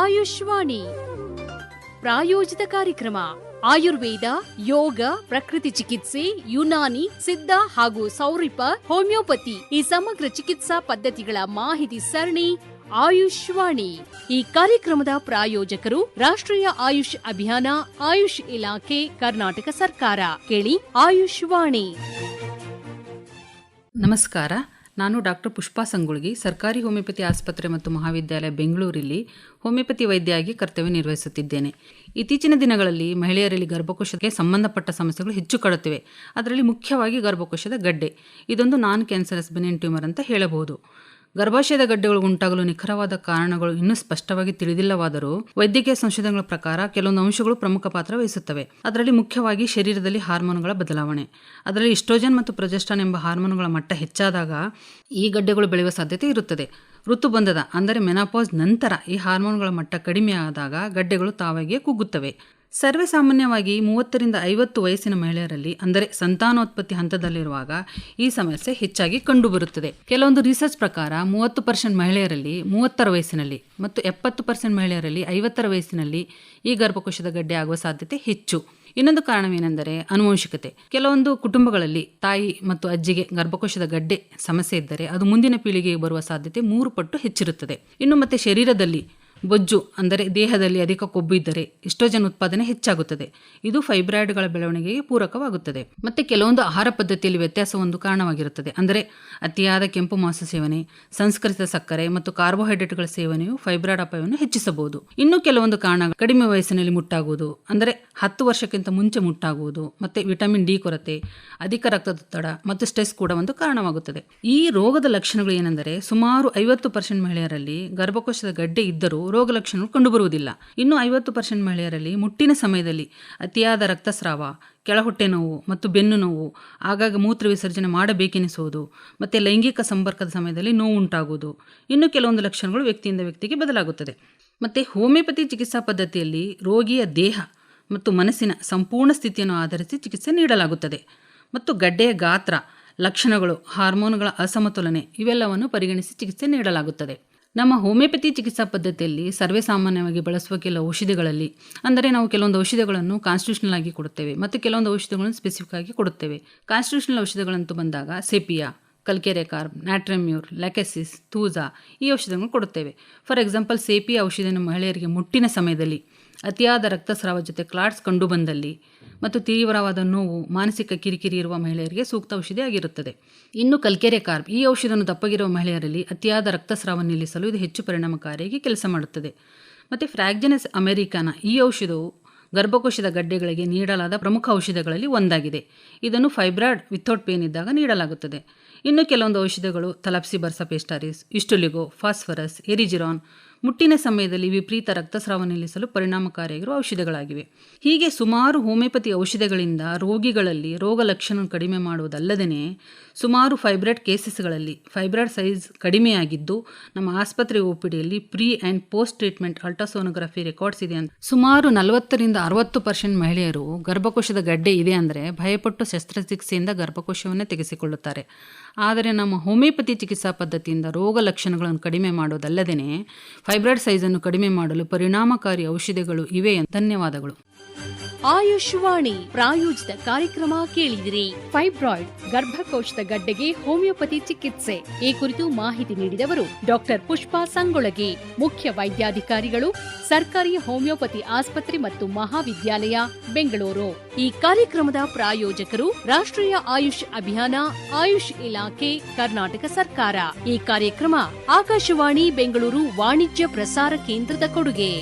ಆಯುಷ್ವಾಣಿ ಪ್ರಾಯೋಜಿತ ಕಾರ್ಯಕ್ರಮ. ಆಯುರ್ವೇದ, ಯೋಗ, ಪ್ರಕೃತಿ ಚಿಕಿತ್ಸೆ, ಯುನಾನಿ, ಸಿದ್ಧ ಹಾಗೂ ಸೌರಿಪ, ಹೋಮಿಯೋಪತಿ ಈ ಸಮಗ್ರ ಚಿಕಿತ್ಸಾ ಪದ್ಧತಿಗಳ ಮಾಹಿತಿ ಸರಣಿ ಆಯುಷ್ವಾಣಿ. ಈ ಕಾರ್ಯಕ್ರಮದ ಪ್ರಾಯೋಜಕರು ರಾಷ್ಟ್ರೀಯ ಆಯುಷ್ ಅಭಿಯಾನ, ಆಯುಷ್ ಇಲಾಖೆ, ಕರ್ನಾಟಕ ಸರ್ಕಾರ. ಕೇಳಿ ಆಯುಷ್ವಾಣಿ. ನಮಸ್ಕಾರ. ನಾನು ಡಾಕ್ಟರ್ ಪುಷ್ಪಾ ಸಂಗುಳ್ಗಿ, ಸರ್ಕಾರಿ ಹೋಮಿಯೋಪತಿ ಆಸ್ಪತ್ರೆ ಮತ್ತು ಮಹಾವಿದ್ಯಾಲಯ ಬೆಂಗಳೂರಲ್ಲಿ ಹೋಮಿಯೋಪತಿ ವೈದ್ಯೆಯಾಗಿ ಕರ್ತವ್ಯ ನಿರ್ವಹಿಸುತ್ತಿದ್ದೇನೆ. ಇತ್ತೀಚಿನ ದಿನಗಳಲ್ಲಿ ಮಹಿಳೆಯರಲ್ಲಿ ಗರ್ಭಕೋಶಕ್ಕೆ ಸಂಬಂಧಪಟ್ಟ ಸಮಸ್ಯೆಗಳು ಹೆಚ್ಚು ಕಾಡುತ್ತಿವೆ. ಅದರಲ್ಲಿ ಮುಖ್ಯವಾಗಿ ಗರ್ಭಕೋಶದ ಗಡ್ಡೆ. ಇದೊಂದು ನಾನ್ ಕ್ಯಾನ್ಸರಸ್ ಬೆನಿನ್ ಟ್ಯೂಮರ್ ಅಂತ ಹೇಳಬಹುದು. ಗರ್ಭಾಶಯದ ಗಡ್ಡೆಗಳು ಉಂಟಾಗಲು ನಿಖರವಾದ ಕಾರಣಗಳು ಇನ್ನೂ ಸ್ಪಷ್ಟವಾಗಿ ತಿಳಿದಿಲ್ಲವಾದರೂ ವೈದ್ಯಕೀಯ ಸಂಶೋಧನೆಗಳ ಪ್ರಕಾರ ಕೆಲವೊಂದು ಅಂಶಗಳು ಪ್ರಮುಖ ಪಾತ್ರ ವಹಿಸುತ್ತವೆ. ಅದರಲ್ಲಿ ಮುಖ್ಯವಾಗಿ ಶರೀರದಲ್ಲಿ ಹಾರ್ಮೋನುಗಳ ಬದಲಾವಣೆ. ಅದರಲ್ಲಿ ಈಸ್ಟ್ರೋಜನ್ ಮತ್ತು ಪ್ರೊಜೆಸ್ಟ್ರಾನ್ ಎಂಬ ಹಾರ್ಮೋನುಗಳ ಮಟ್ಟ ಹೆಚ್ಚಾದಾಗ ಈ ಗಡ್ಡೆಗಳು ಬೆಳೆಯುವ ಸಾಧ್ಯತೆ ಇರುತ್ತದೆ. ಋತುಬಂಧದ ಅಂದರೆ ಮೆನಾಪಾಸ್ ನಂತರ ಈ ಹಾರ್ಮೋನುಗಳ ಮಟ್ಟ ಕಡಿಮೆಯಾದಾಗ ಗಡ್ಡೆಗಳು ತಾವಾಗಿಯೇ ಕುಗ್ಗುತ್ತವೆ. ಸರ್ವೇ ಸಾಮಾನ್ಯವಾಗಿ 30 ರಿಂದ 50 ವಯಸ್ಸಿನ ಮಹಿಳೆಯರಲ್ಲಿ, ಅಂದರೆ ಸಂತಾನೋತ್ಪತ್ತಿ ಹಂತದಲ್ಲಿರುವಾಗ ಈ ಸಮಸ್ಯೆ ಹೆಚ್ಚಾಗಿ ಕಂಡುಬರುತ್ತದೆ. ಕೆಲವೊಂದು ರಿಸರ್ಚ್ ಪ್ರಕಾರ 30% ಮಹಿಳೆಯರಲ್ಲಿ 30ರ ವಯಸ್ಸಿನಲ್ಲಿ ಮತ್ತು 70% ಮಹಿಳೆಯರಲ್ಲಿ 50ರ ವಯಸ್ಸಿನಲ್ಲಿ ಈ ಗರ್ಭಕೋಶದ ಗಡ್ಡೆ ಆಗುವ ಸಾಧ್ಯತೆ ಹೆಚ್ಚು. ಇನ್ನೊಂದು ಕಾರಣವೇನೆಂದರೆ ಆನುವಂಶಿಕತೆ. ಕೆಲವೊಂದು ಕುಟುಂಬಗಳಲ್ಲಿ ತಾಯಿ ಮತ್ತು ಅಜ್ಜಿಗೆ ಗರ್ಭಕೋಶದ ಗಡ್ಡೆ ಸಮಸ್ಯೆ ಇದ್ದರೆ ಅದು ಮುಂದಿನ ಪೀಳಿಗೆಗೆ ಬರುವ ಸಾಧ್ಯತೆ 3 ಪಟ್ಟು ಹೆಚ್ಚಿರುತ್ತದೆ. ಇನ್ನು ಮತ್ತೆ ಶರೀರದಲ್ಲಿ ಬೊಜ್ಜು ಅಂದರೆ ದೇಹದಲ್ಲಿ ಅಧಿಕ ಕೊಬ್ಬು ಇದ್ದರೆ ಈಸ್ಟ್ರೋಜನ್ ಉತ್ಪಾದನೆ ಹೆಚ್ಚಾಗುತ್ತದೆ. ಇದು ಫೈಬ್ರಾಯ್ಡ್ಗಳ ಬೆಳವಣಿಗೆಗೆ ಪೂರಕವಾಗುತ್ತದೆ. ಮತ್ತೆ ಕೆಲವೊಂದು ಆಹಾರ ಪದ್ಧತಿಯಲ್ಲಿ ವ್ಯತ್ಯಾಸ ಒಂದು ಕಾರಣವಾಗಿರುತ್ತದೆ. ಅಂದರೆ ಅತಿಯಾದ ಕೆಂಪು ಮಾಂಸ ಸೇವನೆ, ಸಂಸ್ಕರಿಸಿದ ಸಕ್ಕರೆ ಮತ್ತು ಕಾರ್ಬೋಹೈಡ್ರೇಟ್ಗಳ ಸೇವನೆಯು ಫೈಬ್ರಾಯ್ಡ್ ಅಪಾಯವನ್ನು ಹೆಚ್ಚಿಸಬಹುದು. ಇನ್ನು ಕೆಲವೊಂದು ಕಾರಣ ಕಡಿಮೆ ವಯಸ್ಸಿನಲ್ಲಿ ಮುಟ್ಟಾಗುವುದು, ಅಂದರೆ 10 ವರ್ಷಕ್ಕಿಂತ ಮುಂಚೆ ಮುಟ್ಟಾಗುವುದು, ಮತ್ತೆ ವಿಟಮಿನ್ ಡಿ ಕೊರತೆ, ಅಧಿಕ ರಕ್ತದೊತ್ತಡ ಮತ್ತು ಸ್ಟ್ರೆಸ್ ಕೂಡ ಒಂದು ಕಾರಣವಾಗುತ್ತದೆ. ಈ ರೋಗದ ಲಕ್ಷಣಗಳು ಏನೆಂದರೆ ಸುಮಾರು 50% ಮಹಿಳೆಯರಲ್ಲಿ ಗರ್ಭಕೋಶದ ಗಡ್ಡೆ ಇದ್ದರೂ ರೋಗ ಲಕ್ಷಣಗಳು ಕಂಡುಬರುವುದಿಲ್ಲ. ಇನ್ನು 50% ಮಹಿಳೆಯರಲ್ಲಿ ಮುಟ್ಟಿನ ಸಮಯದಲ್ಲಿ ಅತಿಯಾದ ರಕ್ತಸ್ರಾವ, ಕೆಳಹೊಟ್ಟೆ ನೋವು ಮತ್ತು ಬೆನ್ನು ನೋವು, ಆಗಾಗ ಮೂತ್ರ ವಿಸರ್ಜನೆ ಮಾಡಬೇಕೆನಿಸುವುದು, ಮತ್ತು ಲೈಂಗಿಕ ಸಂಪರ್ಕದ ಸಮಯದಲ್ಲಿ ನೋವು ಉಂಟಾಗುವುದು. ಇನ್ನು ಕೆಲವೊಂದು ಲಕ್ಷಣಗಳು ವ್ಯಕ್ತಿಯಿಂದ ವ್ಯಕ್ತಿಗೆ ಬದಲಾಗುತ್ತದೆ. ಮತ್ತು ಹೋಮಿಯೋಪತಿ ಚಿಕಿತ್ಸಾ ಪದ್ಧತಿಯಲ್ಲಿ ರೋಗಿಯ ದೇಹ ಮತ್ತು ಮನಸ್ಸಿನ ಸಂಪೂರ್ಣ ಸ್ಥಿತಿಯನ್ನು ಆಧರಿಸಿ ಚಿಕಿತ್ಸೆ ನೀಡಲಾಗುತ್ತದೆ. ಮತ್ತು ಗಡ್ಡೆಯ ಗಾತ್ರ, ಲಕ್ಷಣಗಳು, ಹಾರ್ಮೋನುಗಳ ಅಸಮತೋಲನೆ ಇವೆಲ್ಲವನ್ನು ಪರಿಗಣಿಸಿ ಚಿಕಿತ್ಸೆ ನೀಡಲಾಗುತ್ತದೆ. ನಮ್ಮ ಹೋಮಿಯೋಪತಿ ಚಿಕಿತ್ಸಾ ಪದ್ಧತಿಯಲ್ಲಿ ಸರ್ವೇ ಸಾಮಾನ್ಯವಾಗಿ ಬಳಸುವ ಕೆಲವು ಔಷಧಿಗಳಲ್ಲಿ, ಅಂದರೆ ನಾವು ಕೆಲವೊಂದು ಔಷಧಿಗಳನ್ನು ಕಾನ್ಸ್ಟಿಟ್ಯೂಷನಲ್ ಆಗಿ ಕೊಡುತ್ತೇವೆ ಮತ್ತು ಕೆಲವೊಂದು ಔಷಧಿಗಳನ್ನು ಸ್ಪೆಸಿಫಿಕ್ ಆಗಿ ಕೊಡುತ್ತೇವೆ. ಕಾನ್ಸ್ಟಿಟ್ಯೂಷನಲ್ ಔಷಧಿಗಳಂತೂ ಬಂದಾಗ ಸೆಪಿಯಾ, ಕಲ್ಕೆರೆಕಾರ್ಬ್, ನ್ಯಾಟ್ರೆಮ್ಯೂರ್, ಲ್ಯಾಕೆಸಿಸ್, ತೂಜಾ ಈ ಔಷಧಿಗಳನ್ನು ಕೊಡುತ್ತೇವೆ. ಫಾರ್ ಎಕ್ಸಾಂಪಲ್ ಸೆಪಿಯಾ ಔಷಧಿಯನ್ನು ಮಹಿಳೆಯರಿಗೆ ಮುಟ್ಟಿನ ಸಮಯದಲ್ಲಿ ಅತಿಯಾದ ರಕ್ತಸ್ರಾವ ಜೊತೆ ಕ್ಲಾಟ್ಸ್ ಕಂಡುಬಂದಲ್ಲಿ ಮತ್ತು ತೀವ್ರವಾದ ನೋವು, ಮಾನಸಿಕ ಕಿರಿಕಿರಿ ಇರುವ ಮಹಿಳೆಯರಿಗೆ ಸೂಕ್ತ ಔಷಧಿ ಆಗಿರುತ್ತದೆ. ಇನ್ನು ಕಲ್ಕೆರೆಕಾರ್ಬ್ ಈ ಔಷಧಿಯನ್ನು ದಪ್ಪಗಿರುವ ಮಹಿಳೆಯರಲ್ಲಿ ಅತಿಯಾದ ರಕ್ತಸ್ರಾವ ನಿಲ್ಲಿಸಲು ಇದು ಹೆಚ್ಚು ಪರಿಣಾಮಕಾರಿಯಾಗಿ ಕೆಲಸ ಮಾಡುತ್ತದೆ. ಮತ್ತು ಫ್ರಾಗ್ಜಿನಸ್ ಅಮೆರಿಕಾನ ಈ ಔಷಧವು ಗರ್ಭಕೋಶದ ಗಡ್ಡೆಗಳಿಗೆ ನೀಡಲಾದ ಪ್ರಮುಖ ಔಷಧಗಳಲ್ಲಿ ಒಂದಾಗಿದೆ. ಇದನ್ನು ಫೈಬ್ರಾಯ್ಡ್ ವಿಥೌಟ್ ಪೇನ್ ಇದ್ದಾಗ ನೀಡಲಾಗುತ್ತದೆ. ಇನ್ನು ಕೆಲವೊಂದು ಔಷಧಗಳು ತಲಾಪ್ಸಿಬರ್ಸಾ ಪೇಸ್ಟಾರಿಸ್, ಇಸ್ಟುಲಿಗೋ, ಫಾಸ್ಫರಸ್, ಎರಿಜಿರಾನ್ ಮುಟ್ಟಿನ ಸಮಯದಲ್ಲಿ ವಿಪರೀತ ರಕ್ತಸ್ರಾವ ನಿಲ್ಲಿಸಲು ಪರಿಣಾಮಕಾರಿಯಾಗಿರುವ ಔಷಧಗಳಾಗಿವೆ. ಹೀಗೆ ಸುಮಾರು ಹೋಮಿಯೋಪತಿ ಔಷಧಗಳಿಂದ ರೋಗಿಗಳಲ್ಲಿ ರೋಗ ಲಕ್ಷಣ ಕಡಿಮೆ ಮಾಡುವುದಲ್ಲದೇ ಸುಮಾರು ಫೈಬ್ರಾಯ್ಡ್ ಕೇಸಸ್ಗಳಲ್ಲಿ ಫೈಬ್ರಾಯ್ಡ್ ಸೈಜ್ ಕಡಿಮೆಯಾಗಿದ್ದು ನಮ್ಮ ಆಸ್ಪತ್ರೆ OPDಯಲ್ಲಿ pre and post treatment ultrasonography records ಇದೆ ಅಂತ. ಸುಮಾರು 40 ರಿಂದ 60% ಮಹಿಳೆಯರು ಗರ್ಭಕೋಶದ ಗಡ್ಡೆ ಇದೆ ಅಂದರೆ ಭಯಪಟ್ಟು ಶಸ್ತ್ರಚಿಕಿತ್ಸೆಯಿಂದ ಗರ್ಭಕೋಶವನ್ನೇ ತೆಗೆಸಿಕೊಳ್ಳುತ್ತಾರೆ. ಆದರೆ ನಮ್ಮ ಹೋಮಿಯೋಪತಿ ಚಿಕಿತ್ಸಾ ಪದ್ಧತಿಯಿಂದ ರೋಗ ಲಕ್ಷಣಗಳನ್ನು ಕಡಿಮೆ ಮಾಡೋದಲ್ಲದೇ ಫೈಬ್ರಾಯ್ಡ್ ಸೈಜನ್ನು ಕಡಿಮೆ ಮಾಡಲು ಪರಿಣಾಮಕಾರಿ ಔಷಧಿಗಳು ಇವೆ. ಧನ್ಯವಾದಗಳು. ಆಯುಷ್ವಾಣಿ ಪ್ರಾಯೋಜಿತ ಕಾರ್ಯಕ್ರಮ ಕೇಳಿದಿರಿ. ಫೈಬ್ರಾಯ್ಡ್ ಗರ್ಭಕೋಶದ ಗಡ್ಡೆಗೆ ಹೋಮಿಯೋಪತಿ ಚಿಕಿತ್ಸೆ ಈ ಕುರಿತು ಮಾಹಿತಿ ನೀಡಿದವರು ಡಾಕ್ಟರ್ ಪುಷ್ಪಾ ಸಂಗೊಳಗಿ, ಮುಖ್ಯ ವೈದ್ಯಾಧಿಕಾರಿಗಳು, ಸರ್ಕಾರಿ ಹೋಮಿಯೋಪತಿ ಆಸ್ಪತ್ರೆ ಮತ್ತು ಮಹಾವಿದ್ಯಾಲಯ, ಬೆಂಗಳೂರು. ಈ ಕಾರ್ಯಕ್ರಮದ ಪ್ರಾಯೋಜಕರು ರಾಷ್ಟ್ರೀಯ ಆಯುಷ್ ಅಭಿಯಾನ, ಆಯುಷ್ ಇಲಾಖೆ, ಕರ್ನಾಟಕ ಸರ್ಕಾರ. ಈ ಕಾರ್ಯಕ್ರಮ ಆಕಾಶವಾಣಿ ಬೆಂಗಳೂರು ವಾಣಿಜ್ಯ ಪ್ರಸಾರ ಕೇಂದ್ರದ ಕೊಡುಗೆ.